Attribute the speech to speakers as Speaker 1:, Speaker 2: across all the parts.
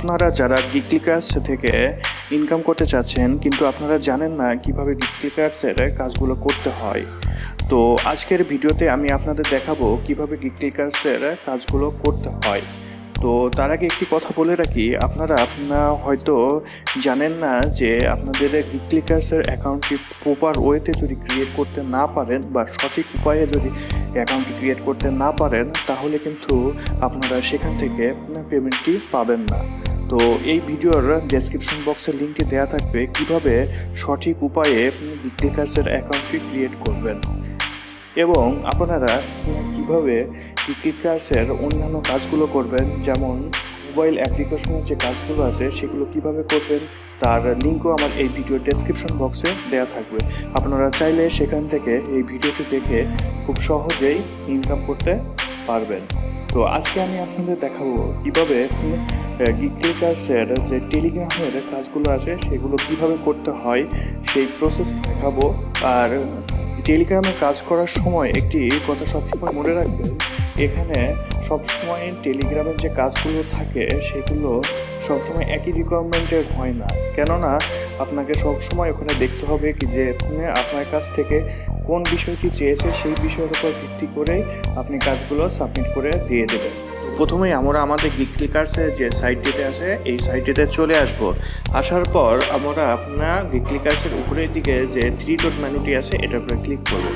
Speaker 1: আপনারা যারা গিকলিকার্স থেকে ইনকাম করতে চাচ্ছেন কিন্তু আপনারা জানেন না কিভাবে গিকলিকার্সের কাজগুলো করতে হয়, তো আজকের ভিডিওতে আমি আপনাদের দেখাবো কিভাবে গিকলিকার্সের কাজগুলো করতে হয়। তো তার আগে একটি কথা বলে রাখি, আপনারা হয়তো জানেন না যে আপনাদের গিকলিকার্সের অ্যাকাউন্টটি প্রপার ওয়েতে যদি ক্রিয়েট করতে না পারেন বা সঠিক উপায়ে যদি অ্যাকাউন্টটি ক্রিয়েট করতে না পারেন তাহলে কিন্তু আপনারা সেখান থেকে পেমেন্টটি পাবেন না। তো এই ভিডিওর ডেসক্রিপশন বক্সে লিঙ্কটি দেওয়া থাকবে কিভাবে সঠিক উপায়ে গিকলিকার্সের অ্যাকাউন্টটি ক্রিয়েট করবেন এবং আপনারা কিভাবে গিকলিকার্সের অন্যান্য কাজগুলো করবেন, যেমন মোবাইল অ্যাপ্লিকেশনের যে কাজগুলো আছে সেগুলো কিভাবে করবেন তার লিঙ্কও আমার এই ভিডিও ডেসক্রিপশন বক্সে দেওয়া থাকবে। আপনারা চাইলে সেখান থেকে এই ভিডিওটি দেখে খুব সহজেই ইনকাম করতে পারবেন। তো আজকে আমি আপনাদের দেখাবো কিভাবে গিকলিকার্সের যে টেলিগ্রামের কাজগুলো আছে সেগুলো কিভাবে করতে হয় সেই প্রসেস দেখাবো। আর টেলিগ্রামে কাজ করার সময় একটি কথা সবসময় মনে রাখবেন, এখানে সবসময় টেলিগ্রামের যে কাজগুলো থাকে সেগুলো সবসময় একই রিকোয়ারমেন্টের হয় না, কেননা আপনাকে সবসময় ওখানে দেখতে হবে কি যে আপনার কাছ থেকে কোন বিষয়টি চেয়েছে সেই বিষয়ের উপর ভিত্তি করেই আপনি কাজগুলো সাবমিট করে দিয়ে দেবেন। প্রথমেই আমরা আমাদের গিকলিকার্সের যে সাইটটিতে আছে এই সাইটটিতে চলে আসার পর আমরা আপনার গিকলিকার্সের উপরের দিকে যে 3 ডট মেনুটি আছে এটার উপরে ক্লিক করব।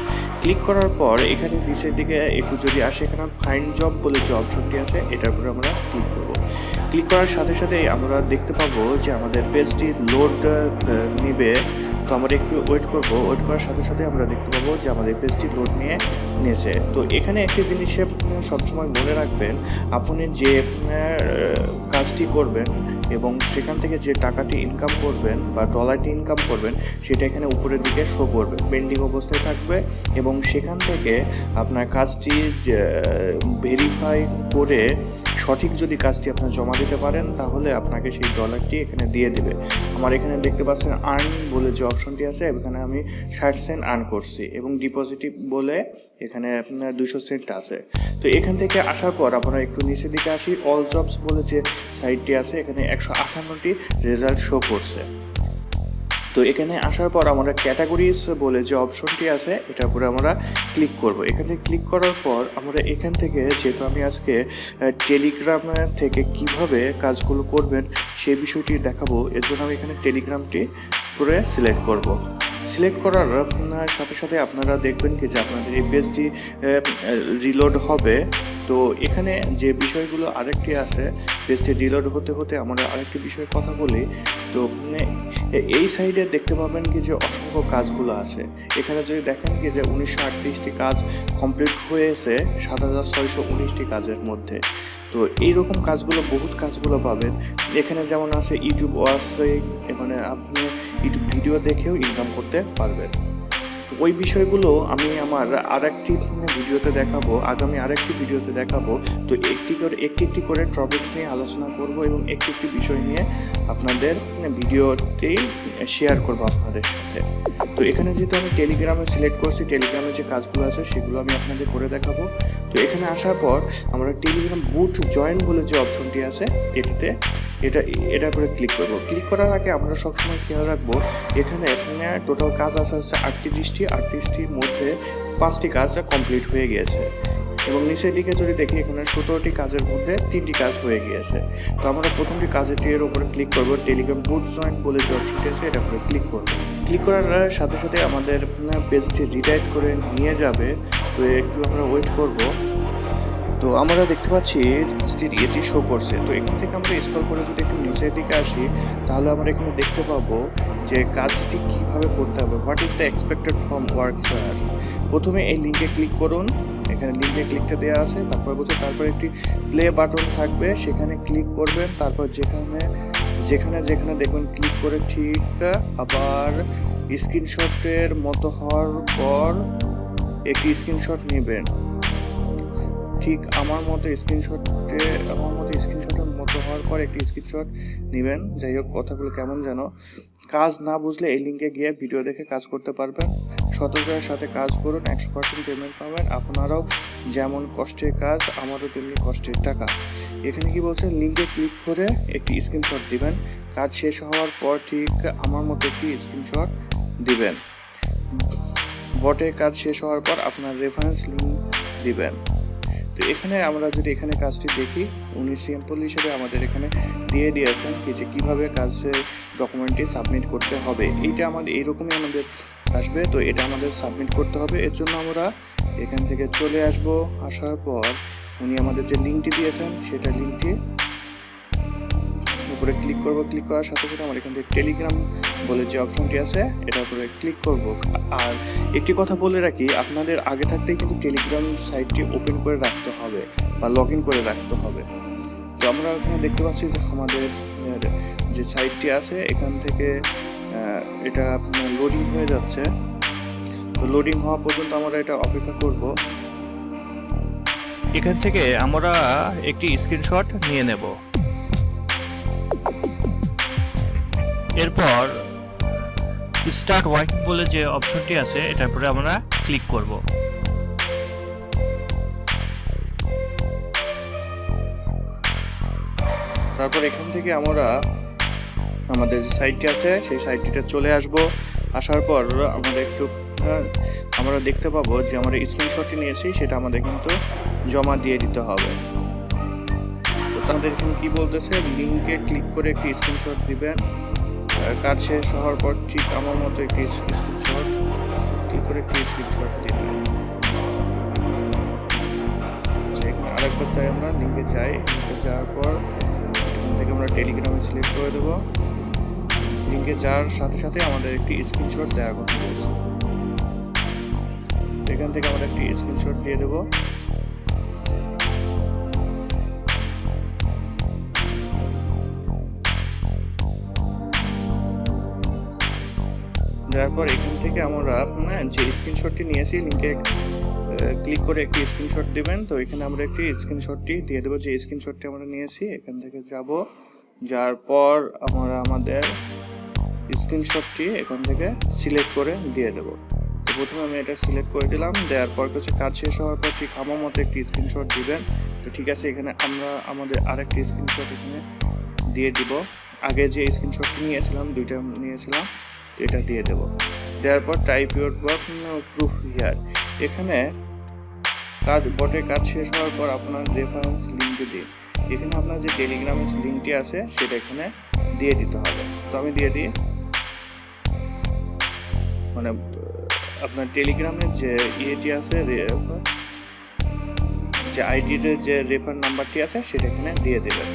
Speaker 1: ক্লিক করার পর এখানে নিচের দিকে একটু যদি আসে এখানে ফাইন্ড জব বলে যে অপশনটি আছে এটার উপরে আমরা ক্লিক করব। ক্লিক করার সাথে সাথে আমরা দেখতে পাবো যে আমাদের পেজটি লোড নেবে, তো আমরা একটু ওয়েট করব। ওয়েট করার সাথে সাথে আমরা দেখতে পাবো যে আমাদের পেজটি লোড নিয়েছে। তো এখানে একটি জিনিস সবসময় মনে রাখবেন, আপনি যে কাজটি করবেন এবং সেখান থেকে যে টাকাটি ইনকাম করবেন বা ডলারটি ইনকাম করবেন সেটা এখানে উপরের দিকে শো করবে, পেন্ডিং অবস্থায় থাকবে এবং সেখান থেকে আপনার কাজটি ভেরিফাই করে সঠিক যদি কাজটি আপনার জমা দিতে পারেন তাহলে আপনাকে সেই ডলারটি এখানে দিয়ে দেবে। আমার এখানে দেখতে পাচ্ছেন আর্ন বলে যে অপশনটি আছে, এখানে আমি 60 সেন্ট আর্ন করছি এবং ডিপোজিটিভ বলে এখানে আপনার 200 সেন্ট আছে। তো এখান থেকে আসার পর আমরা একটু নিচের দিকে আসি, অল জবস বলে যে সাইটটি আছে এখানে 158টি রেজাল্ট শো করছে। তো এখানে আসার পর আমরা ক্যাটাগরিজ বলে যে অপশনটি আছে এটার উপরে আমরা ক্লিক করব। এখানে ক্লিক করার পর আমরা এখান থেকে, যেহেতু আমি আজকে টেলিগ্রাম থেকে কিভাবে কাজগুলো করবেন সেই বিষয়টি দেখাবো, এর জন্য আমি এখানে টেলিগ্রামটি করে সিলেক্ট করব। সিলেক্ট করার সাথে সাথে আপনারা দেখবেন কি যে আপনাদের এই পেজটি রিলোড হবে। তো এখানে যে বিষয়গুলো আরেকটি আছে, পেজটি রিলোড হতে হতে আমরা আরেকটি বিষয়ে কথা বলি। তো এই সাইডে দেখতে পাবেন কি যে অসংখ্য কাজগুলো আছে। এখানে যদি দেখেন কি যে 1938টি কাজ কমপ্লিট হয়েছে 7619টি কাজের মধ্যে। তো এইরকম কাজগুলো বহুত কাজগুলো পাবেন। এখানে যেমন আছে ইউটিউব ওয়াচিং, মানে আপনি ইউটিউব ভিডিও দেখেও ইনকাম করতে পারবেন। ওই বিষয়গুলো আমি আমার আরেকটি ভিডিওতে দেখাবো, আগামী আরেকটি ভিডিওতে দেখাবো। তো একটি করে টপিকস নিয়ে আলোচনা করব এবং একটি বিষয় নিয়ে আপনাদের ভিডিওটি শেয়ার করব আপনাদের সাথে। তো এখানে যেহেতু আমি টেলিগ্রামে সিলেক্ট করছি, টেলিগ্রামে যে কাজগুলো আছে সেগুলো আমি আপনাদের করে দেখাবো। তো এখানে আসার পর আমরা টেলিগ্রাম বুট জয়েন বলে যে অপশনটি আছে এটা করে ক্লিক করব। ক্লিক করার আগে আমরা সবসময় খেয়াল রাখবো এখানে টোটাল কাজ আছে 38টির মধ্যে 5টি কাজ কমপ্লিট হয়ে গিয়েছে এবং নিচের দিকে যদি দেখি এখানে 17টি কাজের মধ্যে 3টি কাজ হয়ে গিয়েছে। তো আমরা প্রথমটি কাজের উপরে ক্লিক করব, টেলিগ্রাম বুট জয়েন বলে যে অপশনটি আছে এটা করে ক্লিক করব। ক্লিক করার সাথে সাথে আমাদের পেজটি রিডাইরেক্ট করে নিয়ে যাবে। তো একটু আমরা ওয়েট করব। তো আমরা দেখতে পাচ্ছি কাজটির এটি শো করছে। তো এখান থেকে আমরা স্ক্রল করে যদি একটু নিচের দিকে আসি তাহলে আমরা এখানে দেখতে পাবো যে কাজটি কিভাবে করতে হবে, what is the expected from work sir. প্রথমে এই লিঙ্কে ক্লিক করুন, এখানে লিঙ্কে ক্লিকটা দেওয়া আছে, তারপর একটি প্লে বাটন থাকবে সেখানে ক্লিক করবেন। তারপর যেখানে দেখবেন ক্লিক করে ঠিক আবার স্ক্রিনশটের মতো হওয়ার পর একটি স্ক্রিনশট নেবেন। ঠিক আমার মতো স্ক্রিনশটের মতো হওয়ার পর একটি স্ক্রিনশট নেবেন। যাই হোক, কথাগুলো কেমন যেন, কাজ না বুঝলে এই লিঙ্কে গিয়ে ভিডিও দেখে কাজ করতে পারবেন। সততার সাথে কাজ করুন, 100% পেমেন্ট পাবেন। আপনারাও যেমন কষ্টের কাজ, আমারও তেমনি কষ্টের টাকা। এখানে কি বলছে, লিঙ্কে ক্লিক করে একটি স্ক্রিনশট দিবেন। কাজ শেষ হওয়ার পর ঠিক আমার মতো একটি স্ক্রিনশট দিবেন। বটে কাজ শেষ হওয়ার পর আপনার রেফারেন্স লিঙ্ক দিবেন। তো এখানে আমরা যদি এখানে কাজটি দেখি, উনি সিম্পল হিসেবে আমাদের এখানে দিয়ে দিয়েছেন কি যে কীভাবে কাজের ডকুমেন্টটি সাবমিট করতে হবে। এইটা আমাদের এইরকমই আমাদের আসবে। তো এটা আমাদের সাবমিট করতে হবে। এর জন্য আমরা এখান থেকে চলে আসব। আসার পর উনি আমাদের যে লিঙ্কটি দিয়েছেন সেটা লিঙ্কটি উপরে ক্লিক করব। ক্লিক করার সাথে সাথে আমার এখান থেকে টেলিগ্রাম বলে যে অপশনটি আছে এটার উপরে ক্লিক করব। আর একটি কথা বলে রাখি, আপনাদের আগে থাকতেই কিন্তু টেলিগ্রাম সাইটটি ওপেন করে রাখতে হবে বা লগ ইন করে রাখতে হবে। তো আমরা এখানে দেখতে পাচ্ছি যে আমাদের যে সাইটটি আছে এখান থেকে এটা লোডিং হয়ে যাচ্ছে। তো লোডিং হওয়া পর্যন্ত আমরা এটা অপেক্ষা করব।
Speaker 2: এখান থেকে আমরা একটি স্ক্রিনশট নিয়ে নেব। এরপর স্টার্ট ওয়ার্কিং বলে যে অপশনটি আছে এটার উপরে আমরা ক্লিক করব।
Speaker 1: তারপর এখান থেকে আমরা আমাদের যে সাইটটি আছে সেই সাইটটিতে চলে আসব। আসার পর আমরা দেখতে পাবো যে আমরা স্ক্রিনশটটি নিয়েছি সেটা আমাদের কিন্তু জমা দিয়ে দিতে হবে। তো তাদের এখানে কি বলতেছে, লিঙ্কে ক্লিক করে একটি স্ক্রিনশট দিবেন। কাজ শেষ হওয়ার পর ঠিক আমার মতো একটি স্ক্রিনশট ক্লিক করে একটি স্ক্রিনশট দিবেন। এখানে আরেকবার চাই, আমরা লিঙ্কে যাই। লিঙ্কে যাওয়ার পর এখান থেকে আমরা টেলিগ্রামে সিলেক্ট করে দেবো। লিঙ্কে যাওয়ার সাথে সাথে আমাদের একটি স্ক্রিনশট দেওয়ার কথা বলছে। এখান থেকে আমরা একটি স্ক্রিনশট দিয়ে দেবো। দেওয়ার পর এখান থেকে আমরা যে স্ক্রিনশটটি নিয়েছি লিঙ্কে ক্লিক করে একটি স্ক্রিনশট দিবেন। তো এখানে আমরা একটি স্ক্রিনশটটি দিয়ে দেবো, যে স্ক্রিনশটটি আমরা নিয়েছি। এখান থেকে যাওয়ার পর আমরা আমাদের স্ক্রিনশটটি এখান থেকে সিলেক্ট করে দিয়ে দেবো। তো প্রথমে আমি এটা সিলেক্ট করে দিলাম। দেওয়ার পর কিছু কাজ শেষ হওয়ার পর ঠিক আমার মতো একটি স্ক্রিনশট দিবেন। তো ঠিক আছে, এখানে আমরা আমাদের আরেকটি স্ক্রিনশট এখানে দিয়ে দিব। আগে যে স্ক্রিনশটটি নিয়েছিলাম, দুইটা নিয়েছিলাম, এটা দিয়ে দেব। দেওয়ার পর type your work proof here. এখানে বটে কাজ শেষ হওয়ার পর আপনার রেফারেন্স লিঙ্কটি দিন। এখানে আপনার যে টেলিগ্রামের লিঙ্কটি আছে সেটা এখানে দিয়ে দিতে হবে। তো আমি দিয়ে দিই, মানে আপনার টেলিগ্রামের যে ইয়েটি আছে, যে আইডির যে রেফার নাম্বারটি আছে সেটা এখানে দিয়ে দেবেন।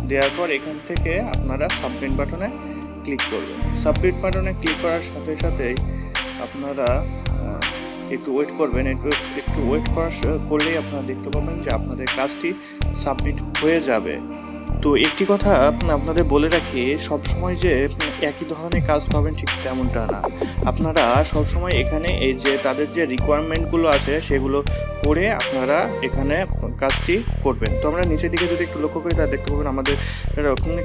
Speaker 1: দেওয়ার পর এখান থেকে আপনারা সাবমিট বাটনে ক্লিক করবেন। সাবমিট বাটনে ক্লিক করার সাথে সাথেই আপনারা একটু ওয়েট করবেন। একটু ওয়েট করলেই আপনারা দেখতে পাবেন যে আপনাদের কাজটি সাবমিট হয়ে যাবে। তো একটি কথা আপনাদের বলে রাখি, সবসময় যে একই ধরনের কাজ পাবেন ঠিক তেমনটা না। আপনারা সবসময় এখানে এই যে তাদের যে রিকোয়ারমেন্টগুলো আছে সেগুলো পড়ে আপনারা এখানে কাজটি করবেন। তো আমরা নিচের দিকে যদি একটু লক্ষ্য করি তাহলে দেখতে পাবেন আমাদের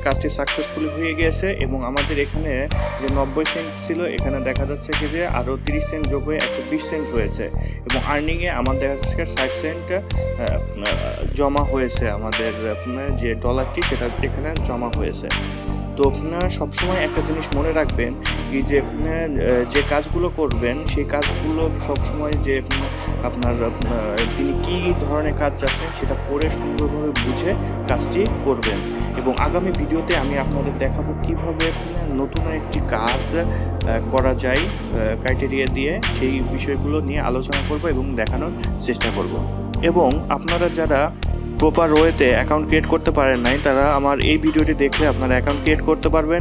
Speaker 1: কাজটি সাকসেসফুলি হয়ে গিয়েছে এবং আমাদের এখানে যে 90 সেন্ট ছিল এখানে দেখা যাচ্ছে কি যে আরও 30 সেন্ট যোগ হয়ে 120 সেন্ট হয়েছে এবং আর্নিংয়ে আমার দেখা যাচ্ছে 60 সেন্ট জমা হয়েছে। আমাদের যে ডলারটি সেটা এখানে জমা হয়েছে। তো আপনারা সবসময় একটা জিনিস মনে রাখবেন, এই যে কাজগুলো করবেন সেই কাজগুলো সবসময় যে আপনার তিনি কী ধরনের কাজ চাচ্ছেন সেটা পড়ে সুন্দরভাবে বুঝে কাজটি করবেন। এবং আগামী ভিডিওতে আমি আপনাদের দেখাবো কিভাবে নতুন একটি কাজ করা যায় ক্রাইটেরিয়া দিয়ে, সেই বিষয়গুলো নিয়ে আলোচনা করব এবং দেখানোর চেষ্টা করব। এবং আপনারা যারা প্রপার ওয়েতে অ্যাকাউন্ট ক্রিয়েট করতে পারেন নাই তারা আমার এই ভিডিওটি দেখলে আপনারা অ্যাকাউন্ট ক্রিয়েট করতে পারবেন।